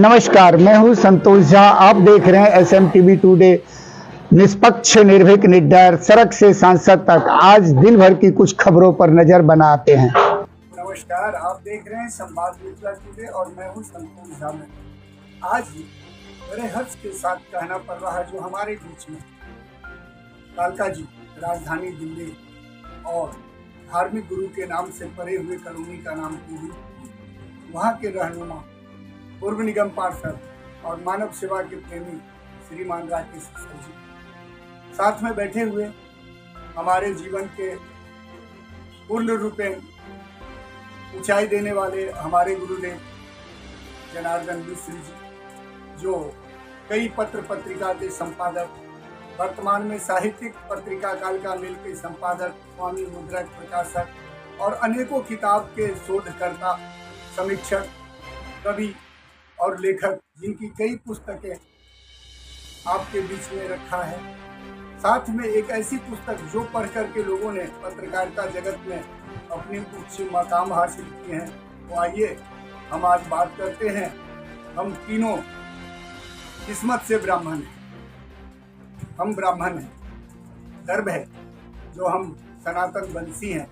नमस्कार, मैं हूं संतोष झा। आप देख रहे हैं SMTV टुडे, निष्पक्ष, निर्भीक, निडर, सड़क से सांसद तक। आज दिन भर की कुछ खबरों पर नजर बनाते हैं। नमस्कार, आप देख रहे हैं संवाद मिथिला टुडे और मैं हूं संतोष झा। आज बड़े हर्ष के साथ कहना पड़ रहा है जो हमारे बीच में कालका जी, राजधानी दिल्ली और धार्मिक गुरु के नाम से परे हुए कॉलोनी का नाम पूरी, वहाँ के रहनुमा, पूर्व निगम पार्षद और मानव सेवा के प्रेमी श्रीमान राकेश सर जी साथ में बैठे हुए हमारे जीवन के पूर्ण रूपेण ऊंचाई देने वाले हमारे गुरुदेव जनार्दन मिश्र जी, जो कई पत्र पत्रिका के संपादक, वर्तमान में साहित्यिक पत्रिका कालका मिल के संपादक, स्वामी मुद्रक प्रकाशक और अनेकों किताब के शोधकर्ता, समीक्षक, कवि और लेखक, जिनकी कई पुस्तकें आपके बीच में रखा है। साथ में एक ऐसी पुस्तक जो पढ़ करके लोगों ने पत्रकारिता जगत में अपने उच्च मकाम हासिल किए हैं। तो आइए हम आज बात करते हैं। हम तीनों किस्मत से ब्राह्मण हैं, हम ब्राह्मण हैं, गर्व है जो हम सनातन वंशी हैं।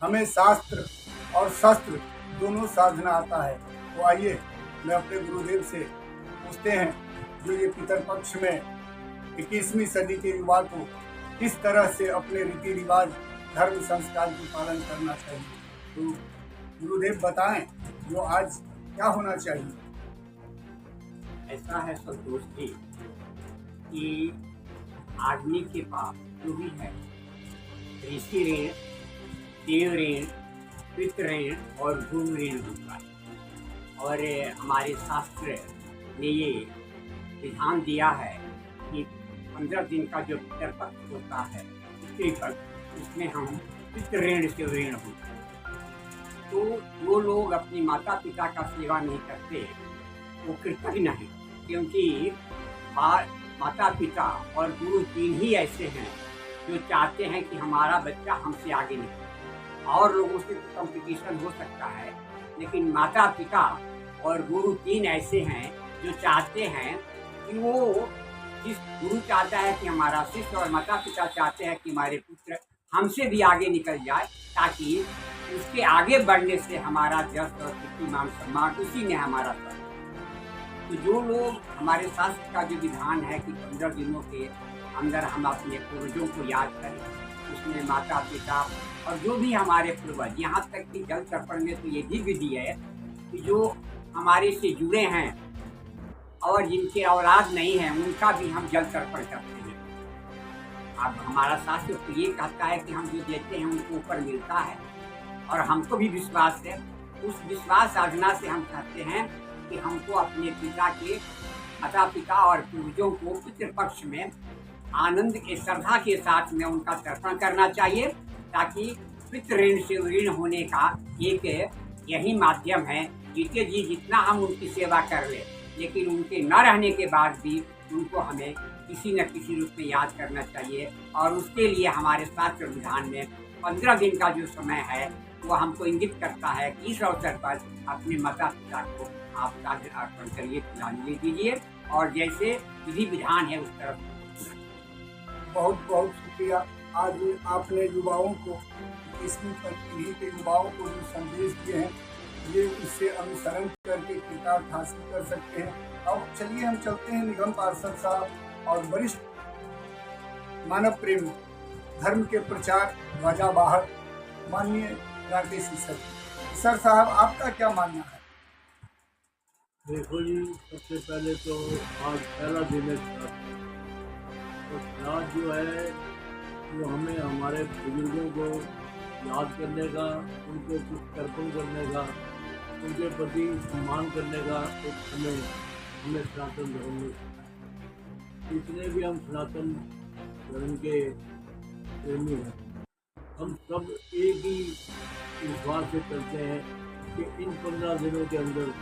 हमें शास्त्र और शस्त्र दोनों साधना आता है। तो आइए मैं अपने गुरुदेव से पूछते हैं, जो ये पितरपक्ष में 21वीं सदी के युवा को किस तरह से अपने रीति रिवाज, धर्म संस्कार की पालन करना चाहिए। तो गुरुदेव बताएं, जो आज क्या होना चाहिए। ऐसा है संतोष जी कि आदमी के पास जो भी है, ऋषि ऋण, देव ऋण, पितृ ऋण और गुरु ऋण होता है। और हमारे शास्त्र ने ये विधान दिया है कि 15 दिन का जो पितृपक्ष होता है, पितृपक्ष, उसमें हम पितृ ऋण से ऋण होते हैं। तो वो लोग अपनी माता पिता का सेवा नहीं करते, वो कृतज्ञ नहीं, क्योंकि माता पिता और गुरु तीन ही ऐसे हैं जो चाहते हैं कि हमारा बच्चा हमसे आगे निकले। और लोगों से कंपटीशन हो सकता है, लेकिन माता पिता और गुरु तीन ऐसे हैं जो चाहते हैं कि वो, जिस गुरु चाहता है कि हमारा शिष्य और माता पिता चाहते हैं कि हमारे पुत्र हमसे भी आगे निकल जाए, ताकि उसके आगे बढ़ने से हमारा जस और कीर्तिमान सम्मान उसी में हमारा सर। तो जो लोग, हमारे शास्त्र का जो विधान है कि 15 दिनों के अंदर हम अपने पूर्वजों को याद करें, उसमें माता पिता और जो भी हमारे पूर्वज, यहाँ तक कि जल तर्पण में तो ये भी विधि है कि जो हमारे से जुड़े हैं और जिनके औलाद नहीं है, उनका भी हम जल तर्पण करते हैं। अब हमारा शास्त्र तो ये कहता है कि हम जो देते हैं उनको ऊपर मिलता है, और हमको भी विश्वास है। उस विश्वास साधना से हम कहते हैं कि हमको अपने पिता के, माता पिता और पूर्वजों को पितृपक्ष में आनंद के, श्रद्धा के साथ में उनका तर्पण करना चाहिए, ताकि पितृ ऋण से ऋण होने का एक यही माध्यम है। जितने जी जितना हम उनकी सेवा कर ले, लेकिन उनके न रहने के बाद भी उनको हमें किसी न किसी रूप में याद करना चाहिए। और उसके लिए हमारे शास्त्र विधान में 15 दिन का जो समय है वो हमको इंगित करता है कि इस अवसर पर अपने माता पिता को आप ताज अर्पण करिए, तिलांजलि दीजिए, और जैसे विधि विधान है उस तरफ। बहुत बहुत शुक्रिया। आज आपने युवाओं को, इसमें पीढ़ी के युवाओं को जो संदेश दिए हैं, ये उससे अनुसरण करके कृतार्थ हासिल कर सकते हैं। अब चलिए हम चलते हैं निगम पार्षद साहब और वरिष्ठ मानव प्रेमी, धर्म के प्रचार ध्वजावाहक माननीय राकेश सर साहब, आपका क्या मानना है। देखो जी, सबसे पहले तो आज पहला दिन है श्राद्ध। तो श्राद्ध जो है वो हमें हमारे बुजुर्गों को याद करने का, उनको कुछ तर्पण करने का, उनके प्रति सम्मान करने का एक हमें सनातन धर्म में, जितने भी हम सनातन धर्म के प्रेमी हैं, हम सब एक ही विश्वास से चलते हैं कि इन 15 दिनों के अंदर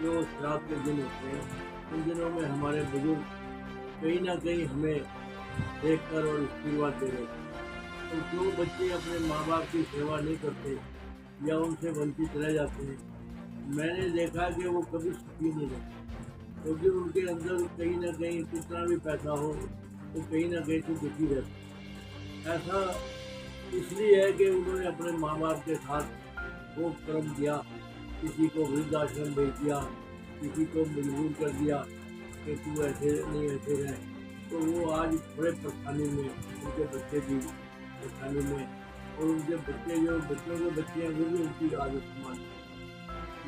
जो श्राद्ध के दिन होते हैं, उन दिनों में हमारे बुजुर्ग कहीं ना कहीं हमें देखकर और आशीर्वाद दे रहे हैं। तो जो बच्चे अपने माँ बाप की सेवा नहीं करते या उनसे वंचित रह जाते हैं, मैंने देखा कि वो कभी सुखी नहीं रहते। क्योंकि उनके अंदर कहीं ना कहीं कितना भी पैसा हो तो कहीं ना कहीं तो दुखी रहता है। ऐसा इसलिए है कि उन्होंने अपने माँ बाप के साथ वो कर्म किया, किसी को वृद्धाश्रम भेज दिया, किसी को मजबूर कर दिया कि तू ऐसे नहीं ऐसे रहे, तो वो आज बड़े परेशानी में, उनके बच्चे भी परेशानी में, और उनके बच्चे जो बच्चों के बच्चे हैं वो भी उनकी आदत मान।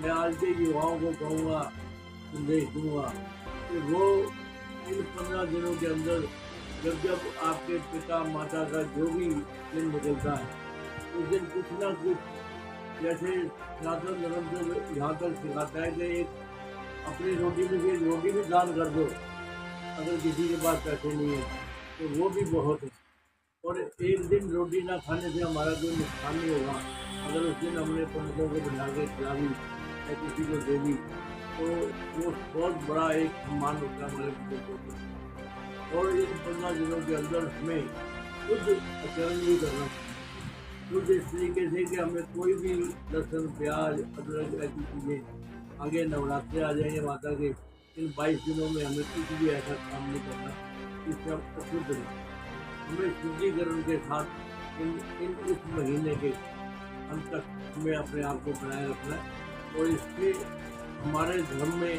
मैं आज के युवाओं को कहूँगा, संदेश दूंगा कि वो इन 15 दिनों के अंदर जब आपके पिता माता का जो भी दिन निकलता है उस दिन कुछ ना कुछ, जैसे सनातन धर्म से यहाँ तक सिखाता है कि एक अपनी रोटी में से रोटी भी दान कर दो, अगर किसी के पास पैसे नहीं है तो वो भी बहुत है। और एक दिन रोटी ना खाने से हमारा कोई नुकसान नहीं होगा। अगर उस दिन हमने पंडितों को बना के खिला दी या किसी को दे दी तो वो बहुत बड़ा एक सम्मान होता है हमारे बुजुर्गों को। और इन 15 दिनों के अंदर हमें शुद्ध आचरण भी करना चाहिए, शुद्ध इस तरीके से कि हमें कोई भी लहसुन प्याज अदरक ऐसी चीज़ें, आगे नवरात्रे आ जाएंगे माता के, इन 22 दिनों में हमें कुछ भी ऐसा काम नहीं करना जिससे हम अशुद्ध रहें। हमें शुद्धिकरण के साथ इस महीने के अंत तक हमें अपने आप को बनाए रखना है। और इसके हमारे धर्म में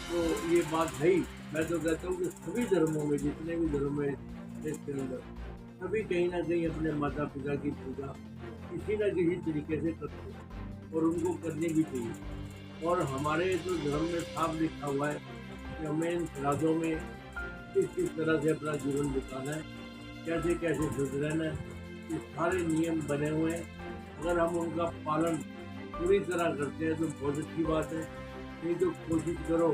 तो ये बात है ही, मैं तो कहता हूँ कि सभी धर्मों में, जितने भी धर्म है देश के अंदर, सभी कहीं ना कहीं अपने माता पिता की पूजा किसी न किसी तरीके से करते हैं और उनको करनी भी चाहिए। और हमारे तो धर्म में साफ लिखा हुआ है कि हमें इन श्राद्धों में किस तरह से अपना जीवन बिताना है, कैसे कैसे शुद्ध रहना है, ये सारे नियम बने हुए हैं। अगर हम उनका पालन पूरी तरह करते हैं तो बहुत अच्छी बात है, नहीं तो कोशिश करो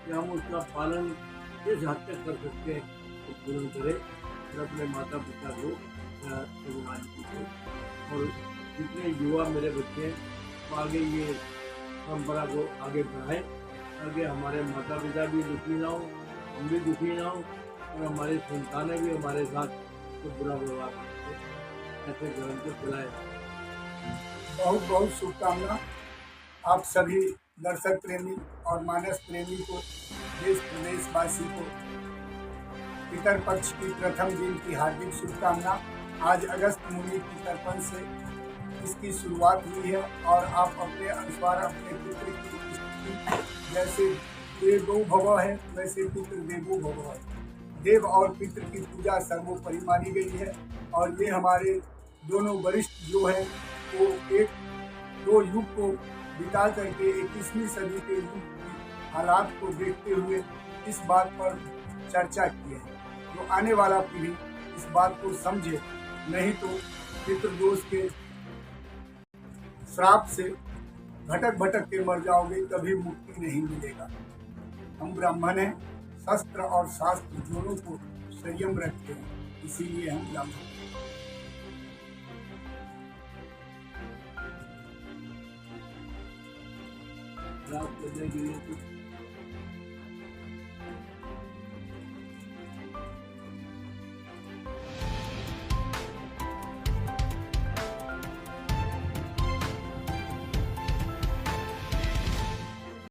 कि हम उसका पालन किस हद तक कर सकते हैं तो पूर्ण करें और अपने माता पिता को सम्मान कीजिए। और जितने युवा मेरे बच्चे हैं तो आगे ये परंपरा को आगे बढ़ाएं, ताकि हमारे माता पिता भी दुखी ना हो, हम भी दुखी ना हो, और हमारी संतानें भी हमारे साथ तो बुरा व्यवहार करते ऐसे धर्म को फैलाए। बहुत बहुत शुभकामना आप सभी दर्शक प्रेमी और मानस प्रेमी को, देश प्रदेशवासी को पितर पक्ष की प्रथम दिन की हार्दिक शुभकामना। आज अगस्त मुनि की तर्पण से इसकी शुरुआत हुई है और आप अपने अनुसार अपने पितृ की स्तुति, जैसे देवो भव है वैसे पितृ देवो भव है। देव और पितृ की पूजा सर्वोपरि मानी गई है और ये हमारे दोनों वरिष्ठ जो है वो एक दो युग को बिता करके 21वीं सदी के युग की हालात को देखते हुए इस बात पर चर्चा की है, जो आने वाला पीढ़ी इस बात को समझे, नहीं तो पितृदोष के श्राप से भटक भटक के मर जाओगे, कभी मुक्ति नहीं मिलेगा। हम ब्राह्मण हैं, शस्त्र और शास्त्र दोनों को संयम रखते हैं, इसीलिए हम ब्राह्मण हैं। प्राप्त करने के लिए